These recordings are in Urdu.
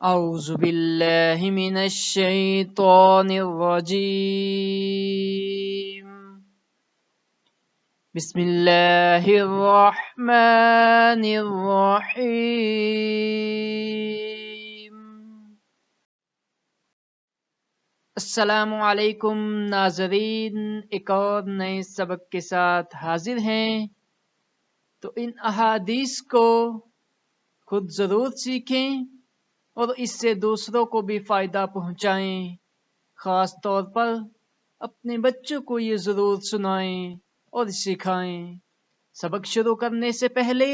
أعوذ بالله من الشيطان الرجيم بسم الله الرحمن الرحيم السلام علیکم ناظرین، ایک اور نئے سبق کے ساتھ حاضر ہیں۔ تو ان احادیث کو خود ضرور سیکھیں اور اس سے دوسروں کو بھی فائدہ پہنچائیں۔ خاص طور پر اپنے بچوں کو یہ ضرور سنائیں اور سکھائیں۔ سبق شروع کرنے سے پہلے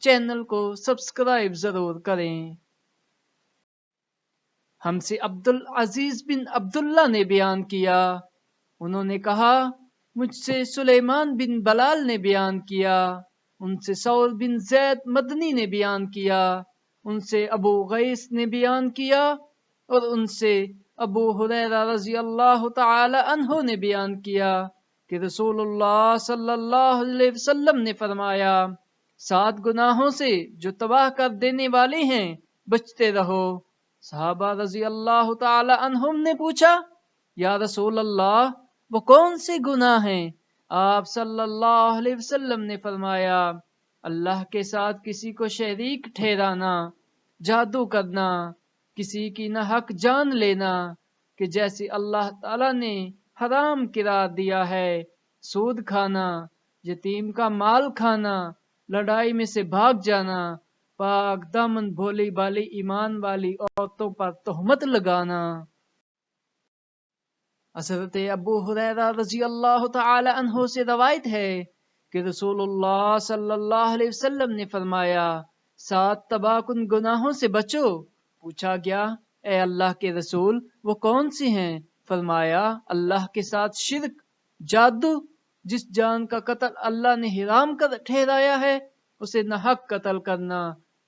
چینل کو سبسکرائب ضرور کریں۔ ہم سے عبدالعزیز بن عبداللہ نے بیان کیا، انہوں نے کہا مجھ سے سلیمان بن بلال نے بیان کیا، ان سے ثور بن زید مدنی نے بیان کیا، ان سے ابو غیث نے بیان کیا، اور ان سے ابو ہریرہ رضی اللہ تعالی عنہ نے بیان کیا کہ رسول اللہ صلی اللہ علیہ وسلم نے فرمایا 7 گناہوں سے جو تباہ کر دینے والے ہیں بچتے رہو۔ صحابہ رضی اللہ تعالی عنہم نے پوچھا یا رسول اللہ وہ کون سے گناہ ہیں؟ آپ صلی اللہ علیہ وسلم نے فرمایا اللہ کے ساتھ کسی کو شریک ٹھہرانا، جادو کرنا، کسی کی نہ حق جان لینا کہ جیسے اللہ تعالی نے حرام قرار دیا ہے، سود کھانا، یتیم کا مال کھانا، لڑائی میں سے بھاگ جانا، پاک دامن بھولی بالی ایمان والی عورتوں پر تہمت لگانا۔ حضرت ابو ہریرہ رضی اللہ تعالی عنہ سے روایت ہے کہ رسول اللہ صلی اللہ علیہ وسلم نے فرمایا 7 تباہ کن گناہوں سے بچو۔ پوچھا گیا اے اللہ کے رسول وہ کون سے ہیں؟ فرمایا اللہ کے ساتھ شرک، جادو، جس جان کا قتل اللہ نے حرام کر ٹھہرایا ہے اسے ناحق قتل کرنا،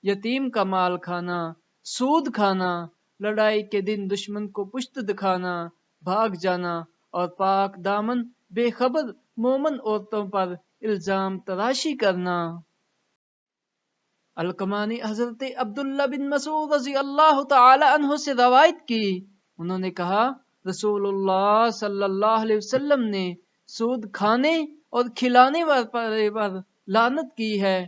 یتیم کا مال کھانا، سود کھانا، لڑائی کے دن دشمن کو پشت دکھانا، بھاگ جانا، اور پاک دامن بے خبر مومن عورتوں پر الزام تراشی کرنا۔ علقمہ نے حضرت عبداللہ بن مسعود رضی اللہ تعالی عنہ سے روایت کی، انہوں نے کہا رسول اللہ صلی اللہ علیہ وسلم نے سود کھانے اور کھلانے پر لعنت کی ہے۔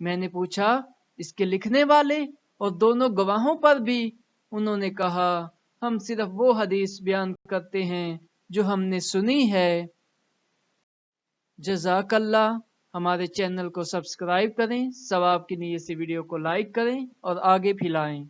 میں نے پوچھا اس کے لکھنے والے اور دونوں گواہوں پر بھی؟ انہوں نے کہا ہم صرف وہ حدیث بیان کرتے ہیں جو ہم نے سنی ہے۔ جزاک اللہ۔ ہمارے چینل کو سبسکرائب کریں، ثواب کی نیت سے ویڈیو کو لائک کریں اور آگے پھیلائیں۔